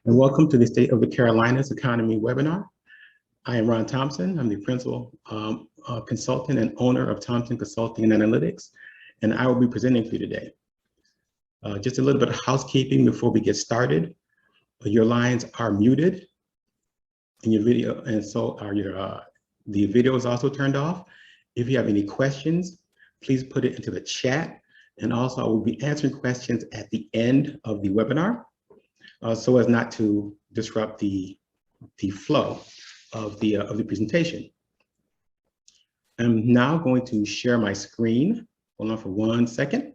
And welcome to the State of the Carolinas Economy webinar. I am Ron Thompson. I'm the principal consultant and owner of Thompson Consulting and Analytics, and I will be presenting for you today. Just a little bit of housekeeping before we get started. Your lines are muted in your video, and so are the video is also turned off. If you have any questions, please put it into the chat, and also I will be answering questions at the end of the webinar, so as not to disrupt the flow of the presentation. I'm now going to share my screen. Hold on for 1 second.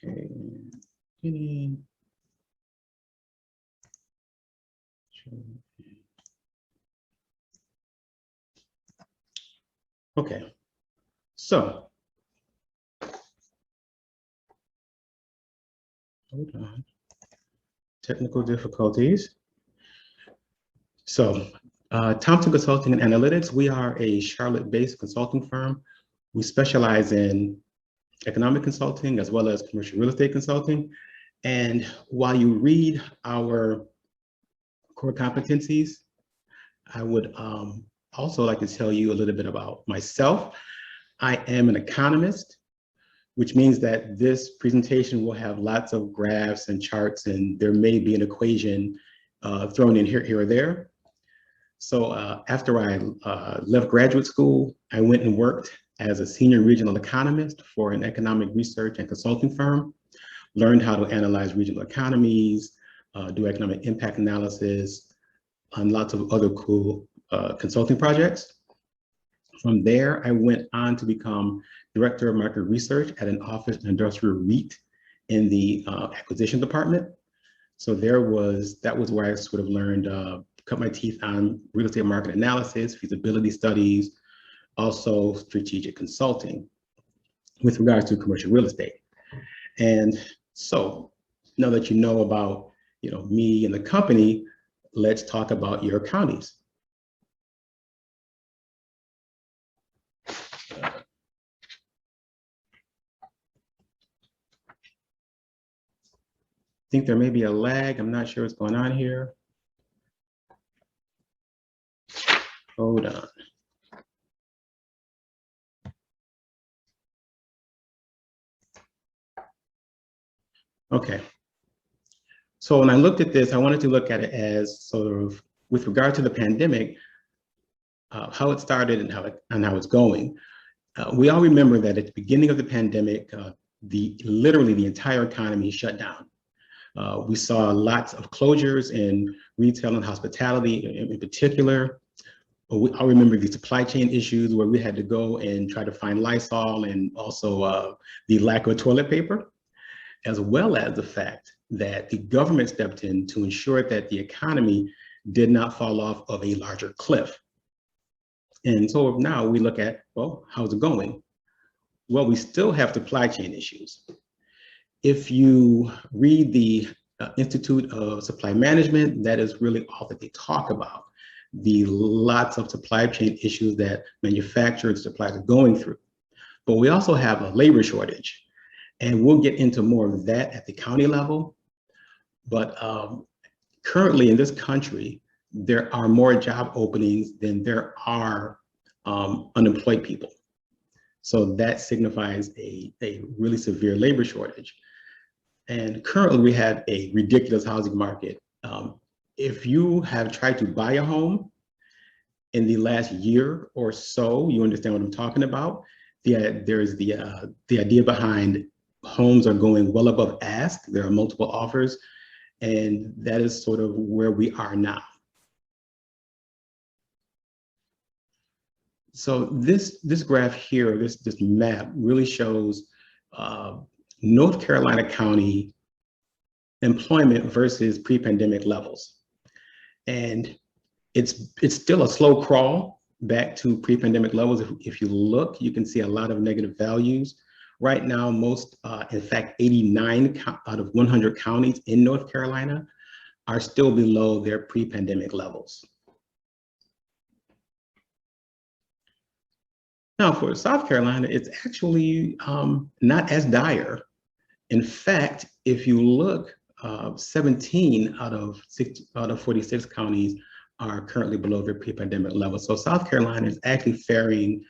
Okay. Okay, so hold on. Technical difficulties. So Thompson Consulting and Analytics, we are a Charlotte-based consulting firm. We specialize in economic consulting as well as commercial real estate consulting. And while you read our core competencies, I would also like to tell you a little bit about myself. I am an economist, which means that this presentation will have lots of graphs and charts, and there may be an equation thrown in here or there. So after I left graduate school, I went and worked as a senior regional economist for an economic research and consulting firm, learned how to analyze regional economies, do economic impact analysis, and lots of other cool consulting projects. From there, I went on to become Director of Market Research at an office and industrial REIT in the acquisition department. So that was where I sort of learned, cut my teeth on real estate market analysis, feasibility studies, also strategic consulting with regards to commercial real estate. And so now that you know about me and the company, let's talk about your counties. I think there may be a lag. I'm not sure what's going on here. Hold on. Okay. So when I looked at this, I wanted to look at it as sort of with regard to the pandemic, how it started and how it's going. We all remember that at the beginning of the pandemic, literally the entire economy shut down. We saw lots of closures in retail and hospitality in particular. I remember the supply chain issues where we had to go and try to find Lysol, and also the lack of toilet paper, as well as the fact that the government stepped in to ensure that the economy did not fall off of a larger cliff. And so now we look at, well, how's it going? Well, we still have supply chain issues. If you read the Institute of Supply Management, that is really all that they talk about. The lots of supply chain issues that manufacturers, suppliers are going through. But we also have a labor shortage, and we'll get into more of that at the county level. But currently in this country, there are more job openings than there are unemployed people. So that signifies a really severe labor shortage. And currently we have a ridiculous housing market. If you have tried to buy a home in the last year or so, you understand what I'm talking about. There's the idea behind homes are going well above ask. There are multiple offers, and that is sort of where we are now. So this graph here, this map really shows North Carolina County employment versus pre-pandemic levels. And it's still a slow crawl back to pre-pandemic levels. If you look, you can see a lot of negative values. Right now, in fact, 89 out of 100 counties in North Carolina are still below their pre-pandemic levels. Now for South Carolina, it's actually not as dire. In fact, if you look, 17 out of 46 counties are currently below their pre-pandemic level. So South Carolina is actually faring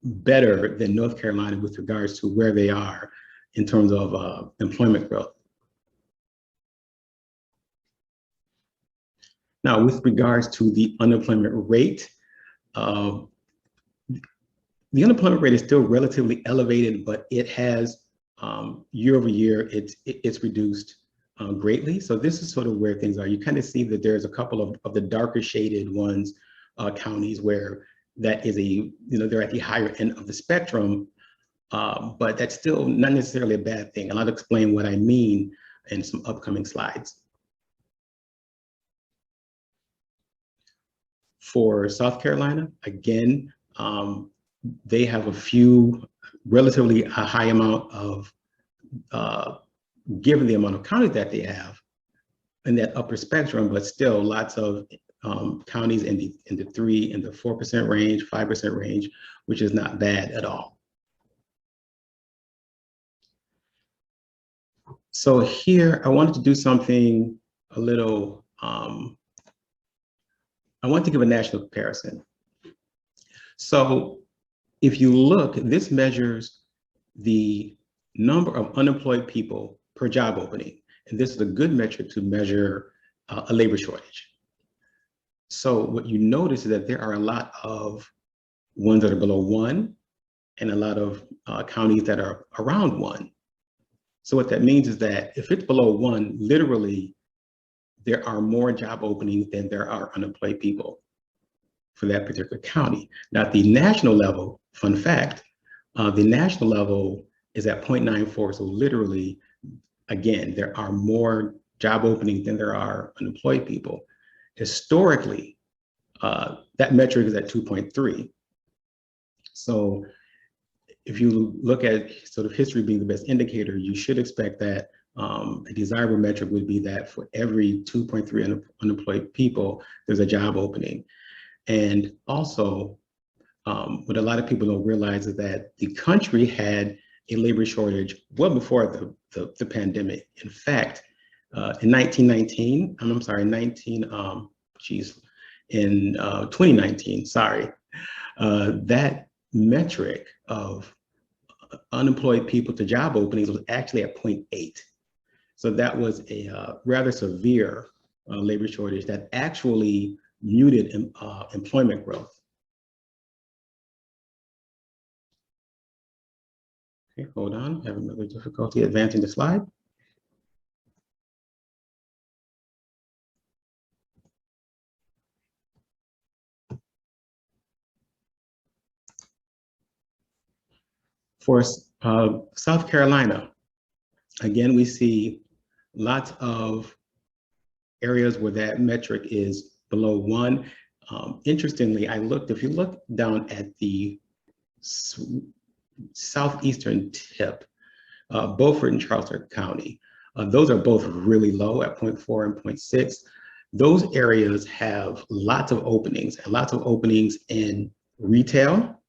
better than North Carolina with regards to where they are in terms of employment growth. Now, with regards to the unemployment rate, the unemployment rate is still relatively elevated, but it has year over year, it's reduced greatly. So this is sort of where things are. You kind of see that there's a couple of the darker shaded ones, counties where that is they're at the higher end of the spectrum, but that's still not necessarily a bad thing. And I'll explain what I mean in some upcoming slides. For South Carolina, again, they have a few relatively a high amount of, given the amount of counties that they have in that upper spectrum, but still lots of counties in the 3% and the 4% range, 5% range, which is not bad at all. So here, I wanted to do something a little, I want to give a national comparison. So if you look, this measures the number of unemployed people per job opening. And this is a good metric to measure a labor shortage. So what you notice is that there are a lot of ones that are below 1 and a lot of counties that are around 1. So what that means is that if it's below 1, literally, there are more job openings than there are unemployed people for that particular county. Now, at the national level, fun fact, the national level is at 0.94. So literally, again, there are more job openings than there are unemployed people. Historically, that metric is at 2.3. So if you look at sort of history being the best indicator, you should expect that a desirable metric would be that for every 2.3 unemployed people, there's a job opening. And also, what a lot of people don't realize is that the country had a labor shortage well before the pandemic. In fact, in 2019, that metric of unemployed people to job openings was actually at 0.8. So that was a rather severe labor shortage that actually muted employment growth. Okay, hold on, I have another difficulty advancing the slide. For South Carolina, again, we see lots of areas where that metric is below 1. Interestingly, if you look down at the southeastern tip, Beaufort and Charleston County, those are both really low at 0.4 and 0.6. Those areas have lots of openings, and lots of openings in retail,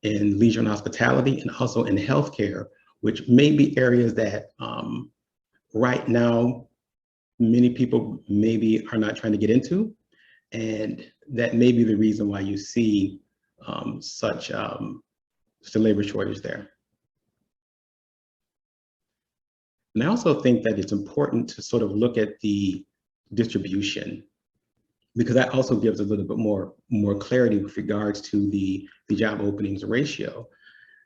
in leisure and hospitality, and also in healthcare, which may be areas that right now, many people maybe are not trying to get into. And that may be the reason why you see such a labor shortage there. And I also think that it's important to sort of look at the distribution, because that also gives a little bit more clarity with regards to the job openings ratio.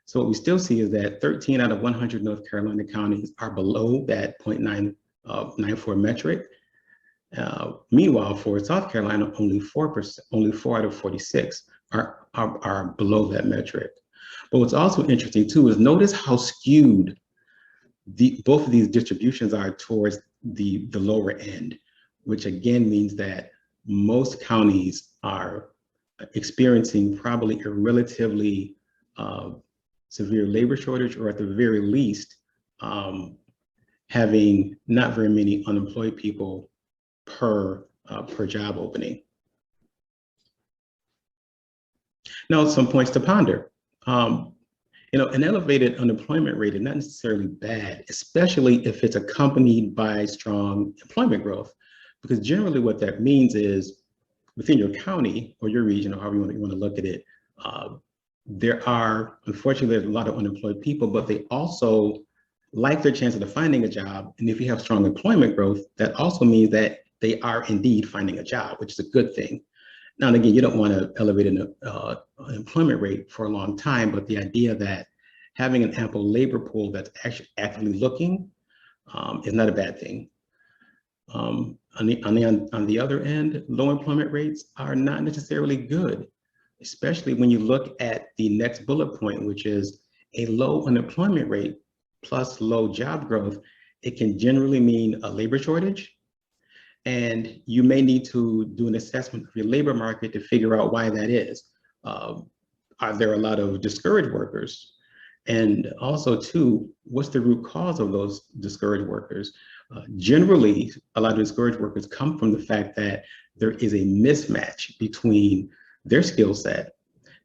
So what we still see is that 13 out of 100 North Carolina counties are below that 0.94 metric. Meanwhile, for South Carolina, only 4 out of 46 are below that metric. But what's also interesting too is notice how skewed both of these distributions are towards the lower end, which again means that most counties are experiencing probably a relatively severe labor shortage, or at the very least, having not very many unemployed people per job opening. Now, some points to ponder. An elevated unemployment rate is not necessarily bad, especially if it's accompanied by strong employment growth, because generally what that means is within your county or your region, or however you want to look at it, unfortunately, there's a lot of unemployed people, but they also like their chances of finding a job. And if you have strong employment growth, that also means that they are indeed finding a job, which is a good thing. Now, and again, you don't want to elevate an employment rate for a long time, but the idea that having an ample labor pool that's actually actively looking is not a bad thing. On the other end, low employment rates are not necessarily good, especially when you look at the next bullet point, which is a low unemployment rate plus low job growth. It can generally mean a labor shortage. And you may need to do an assessment of your labor market to figure out why that is. Are there a lot of discouraged workers? And also, too, what's the root cause of those discouraged workers? Generally, a lot of discouraged workers come from the fact that there is a mismatch between their skill set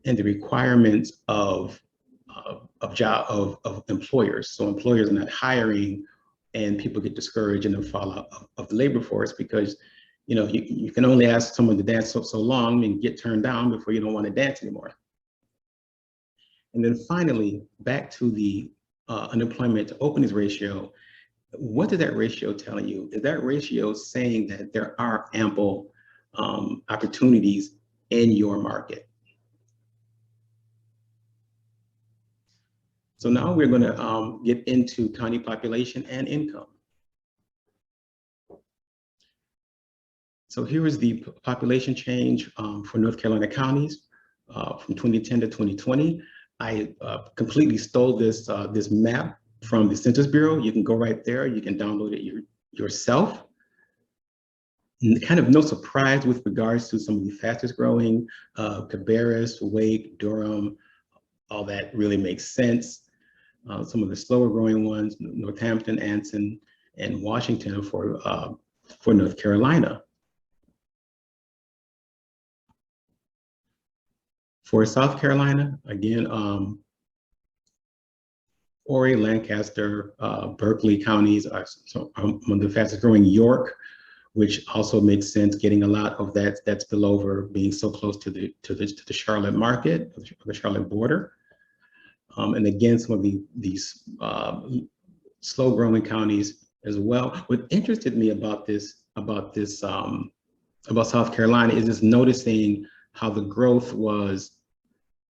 and the requirements of employers. So employers are not hiring, and people get discouraged and then fall out of the labor force because you can only ask someone to dance so long and get turned down before you don't want to dance anymore. And then finally, back to the unemployment to openings ratio. What is that ratio telling you? Is that ratio saying that there are ample opportunities in your market? So now we're going to get into county population and income. So here is the population change for North Carolina counties from 2010 to 2020. I completely stole this map from the Census Bureau. You can go right there. You can download it yourself. Kind of no surprise with regards to some of the fastest growing, Cabarrus, Wake, Durham, all that really makes sense. Some of the slower growing ones, Northampton, Anson, and Washington for North Carolina. For South Carolina, again, Horry, Lancaster, Berkeley counties are among the fastest growing. York, which also makes sense, getting a lot of that spillover, being so close to the Charlotte market, the Charlotte border. And again, some of these slow growing counties as well. What interested me about South Carolina is just noticing how the growth was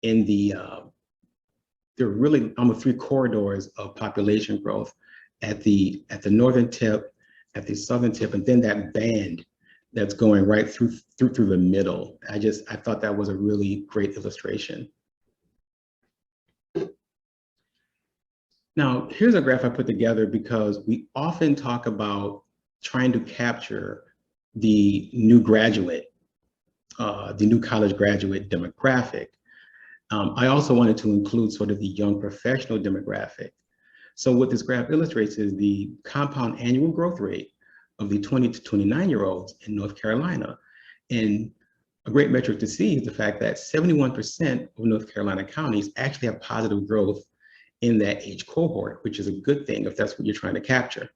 in there were really almost three corridors of population growth at the northern tip, at the southern tip, and then that band that's going right through the middle. I thought that was a really great illustration. Now, here's a graph I put together because we often talk about trying to capture the new graduate, the new college graduate demographic. I also wanted to include sort of the young professional demographic. So what this graph illustrates is the compound annual growth rate of the 20 to 29-year-olds in North Carolina. And a great metric to see is the fact that 71% of North Carolina counties actually have positive growth in that age cohort, which is a good thing if that's what you're trying to capture.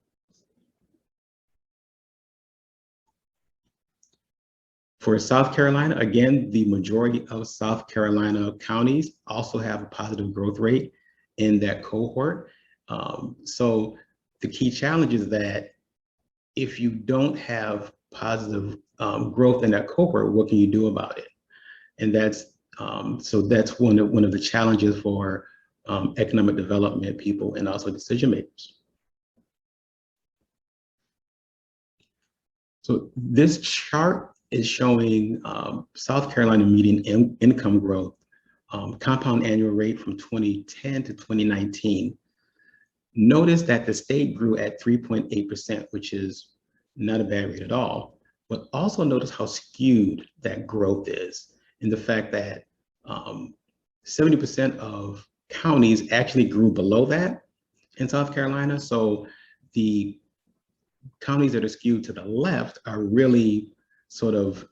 For South Carolina, again, the majority of South Carolina counties also have a positive growth rate in that cohort. So the key challenge is that if you don't have positive growth in that cohort, what can you do about it? And that's one of the challenges for economic development people and also decision makers. So this chart is showing South Carolina median income growth, compound annual rate from 2010 to 2019. Notice that the state grew at 3.8%, which is not a bad rate at all. But also notice how skewed that growth is, and the fact that 70% of counties actually grew below that in South Carolina. So the counties that are skewed to the left are really sort of,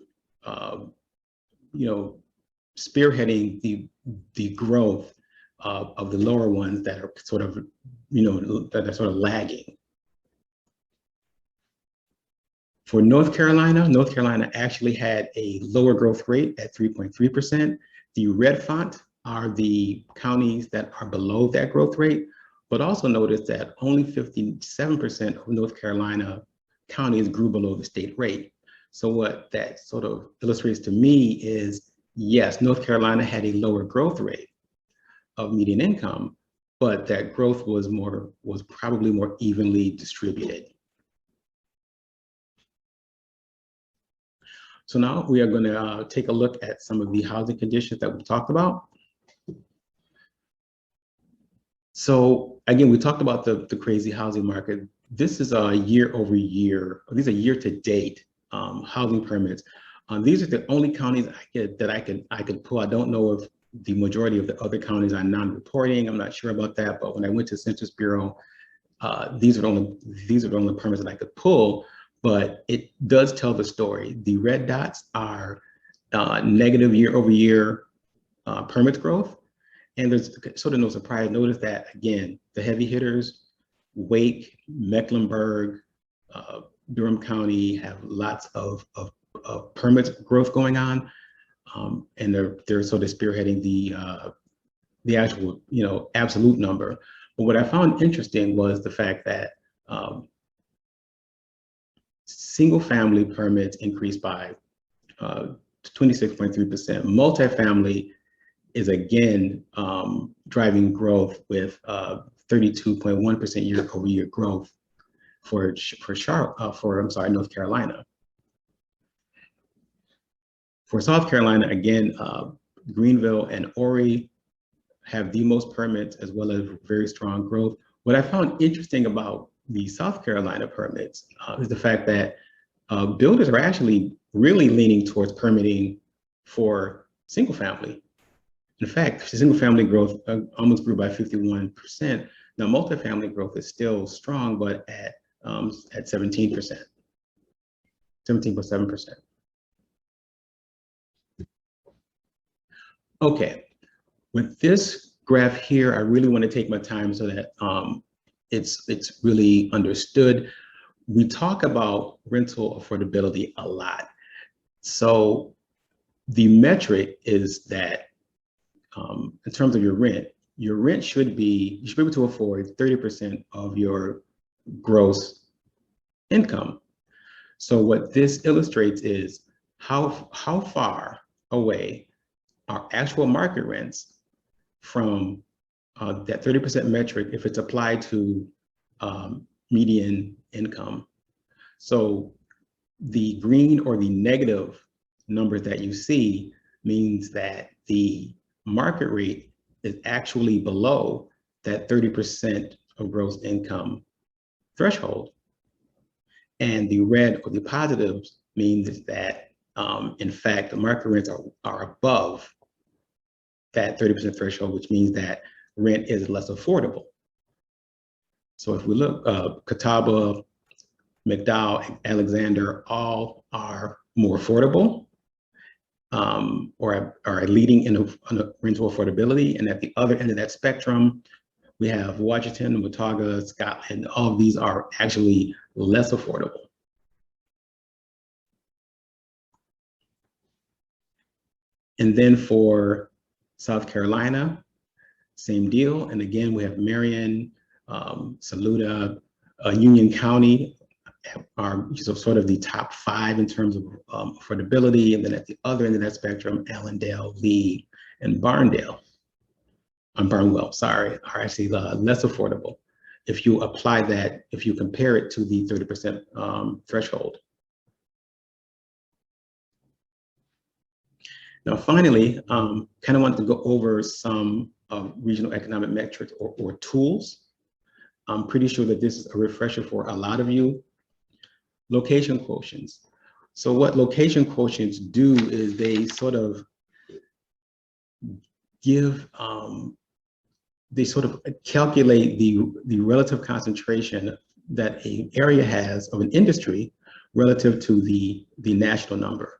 spearheading the growth of the lower ones that are sort of, that are sort of lagging. For North Carolina actually had a lower growth rate at 3.3%. The red font are the counties that are below that growth rate, but also notice that only 57% of North Carolina counties grew below the state rate. So what that sort of illustrates to me is, yes, North Carolina had a lower growth rate of median income, but that growth was probably more evenly distributed. So now we are going to take a look at some of the housing conditions that we talked about. So again, we talked about the crazy housing market. This is a year over year, these are year to date housing permits. These are the only counties that I could pull. I don't know if the majority of the other counties are non-reporting. I'm not sure about that, but when I went to Census Bureau, these are the only permits that I could pull. But it does tell the story. The red dots are negative year over year permits growth. And there's sort of no surprise. Notice that, again, the heavy hitters, Wake, Mecklenburg, Durham County have lots of permits growth going on. And they're sort of spearheading the actual, absolute number. But what I found interesting was the fact that single family permits increased by 26.3%. Multifamily is again driving growth with 32.1% year over year growth for North Carolina. For South Carolina, again, Greenville and Horry have the most permits as well as very strong growth. What I found interesting about the South Carolina permits is the fact that builders are actually really leaning towards permitting for single family. In fact, single family growth almost grew by 51%. Now, multifamily growth is still strong, but at 17%, 17.7%. Okay, with this graph here, I really want to take my time so that it's really understood. We talk about rental affordability a lot. So the metric is that in terms of your rent should be, you should be able to afford 30% of your gross income. So what this illustrates is how far away are actual market rents from that 30% metric if it's applied to median income. So the green or the negative number that you see means that the market rate is actually below that 30% of gross income threshold. And the red or the positives means that in fact, the market rents are above that 30% threshold, which means that rent is less affordable. So if we look, Catawba, McDowell, Alexander, all are more affordable or are leading in a rental affordability. And at the other end of that spectrum, we have Washington, Watauga, Scotland. All of these are actually less affordable. And then for South Carolina, same deal. And again, we have Marion, Saluda, Union County are sort of the top 5 in terms of affordability. And then at the other end of that spectrum, Allendale, Lee, and Barnwell, sorry, are actually less affordable if you apply that, if you compare it to the 30% threshold. Now, finally, kind of wanted to go over some regional economic metrics or tools. I'm pretty sure that this is a refresher for a lot of you. Location quotients. So what location quotients do is they sort of give, they sort of calculate the relative concentration that an area has of an industry relative to the national number.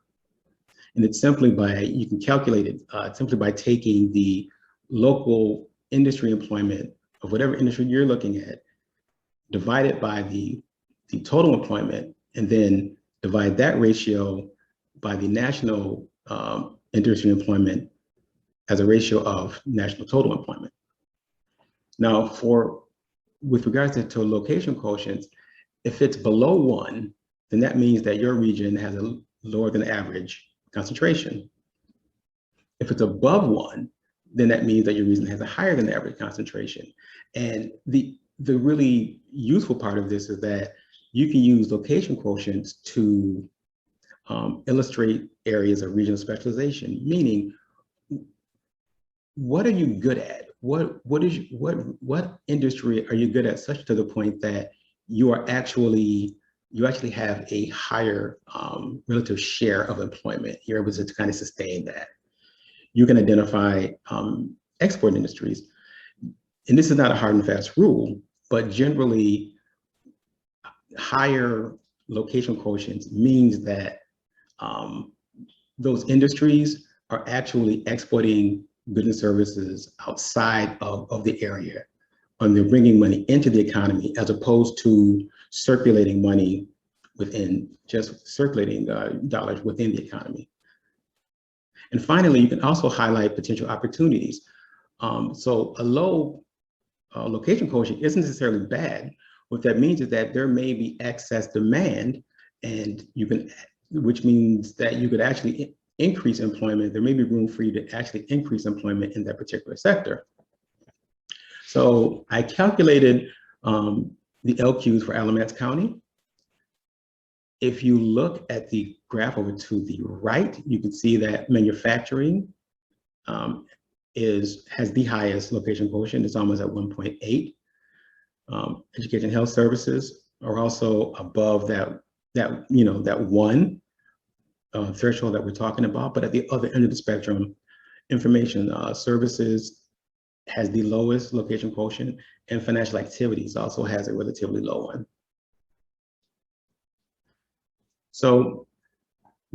And it's simply by, you can calculate it simply by taking the local industry employment of whatever industry you're looking at, divide it by the total employment, and then divide that ratio by the national industry employment as a ratio of national total employment. Now, with regards to location quotients, if it's below 1, then that means that your region has a lower than average concentration. If it's above 1, then that means that your region has a higher than average concentration. And the really useful part of this is that you can use location quotients to illustrate areas of regional specialization, meaning what are you good at? What industry are you good at, such to the point that you actually have a higher relative share of employment. You're able to kind of sustain that. You can identify export industries. And this is not a hard and fast rule, but generally higher location quotients means that those industries are actually exporting goods and services outside of the area, and they're bringing money into the economy, as opposed to circulating money within, just circulating dollars within the economy. And finally, you can also highlight potential opportunities. So a low location quotient isn't necessarily bad. What that means is that there may be excess demand, and which means that you could actually increase employment. There may be room for you to actually increase employment in that particular sector. So I calculated the LQs for Alamance County. If you look at the graph over to the right, you can see that manufacturing has the highest location quotient. It's almost at 1.8. Education and health services are also above that 1 threshold that we're talking about. But at the other end of the spectrum, information services has the lowest location quotient, and financial activities also has a relatively low one. So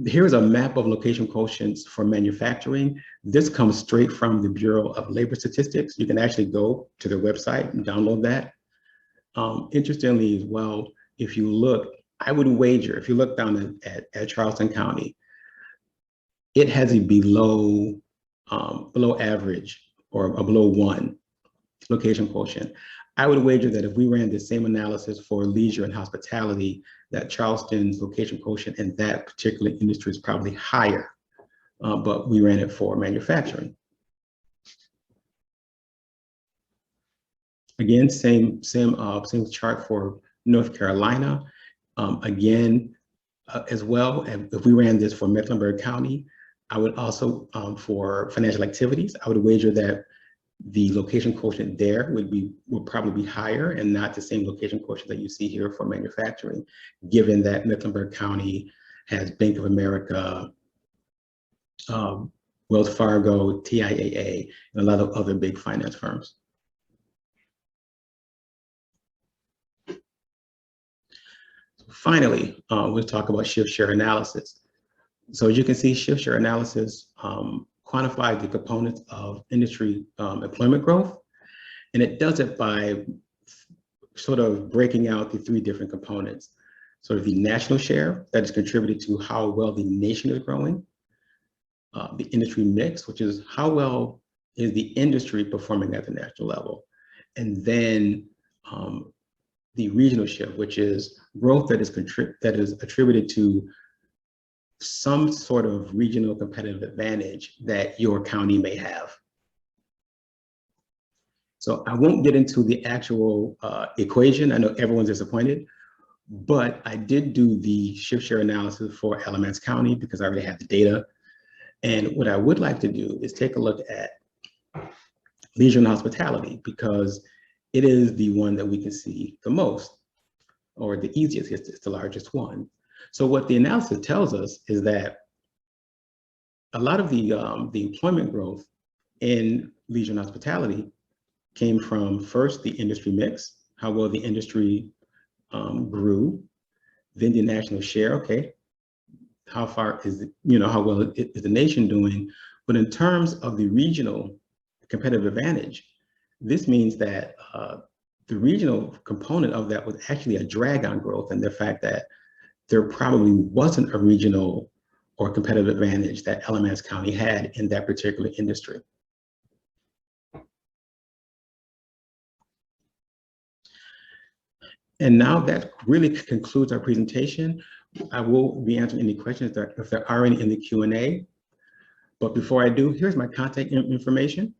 here's a map of location quotients for manufacturing. This comes straight from the Bureau of Labor Statistics. You can actually go to their website and download that. Interestingly as well, if you look, I would wager, if you look down at Charleston County, it has a below average or a below 1 location quotient. I would wager that if we ran the same analysis for leisure and hospitality, that Charleston's location quotient in that particular industry is probably higher, but we ran it for manufacturing. Again, same chart for North Carolina. Again, as well, if we ran this for Mecklenburg County, I would also, for financial activities, I would wager that the location quotient there would probably be higher, and not the same location quotient that you see here for manufacturing, given that Mecklenburg County has Bank of America, Wells Fargo, TIAA, and a lot of other big finance firms. Finally, we'll talk about shift share analysis. So as you can see, shift share analysis quantify the components of industry employment growth, and it does it by sort of breaking out the 3 different components. Sort of the national share, that is contributed to how well the nation is growing, the industry mix, which is how well is the industry performing at the national level, and then the regional shift, which is growth that is attributed to some sort of regional competitive advantage that your county may have. So I won't get into the actual equation. I know everyone's disappointed, but I did do the shift share analysis for Alamance County because I already have the data. And what I would like to do is take a look at leisure and hospitality, because it is the one that we can see the most, or the easiest. It's the largest one. So what the analysis tells us is that a lot of the employment growth in leisure and hospitality came from, first, the industry mix, how well the industry grew, then the national share, okay, how far is, how well is the nation doing? But in terms of the regional competitive advantage, this means that the regional component of that was actually a drag on growth, and the fact that there probably wasn't a regional or competitive advantage that Alamance County had in that particular industry. And now that really concludes our presentation. I will be answering any questions if there are any in the Q&A. But before I do, here's my contact information.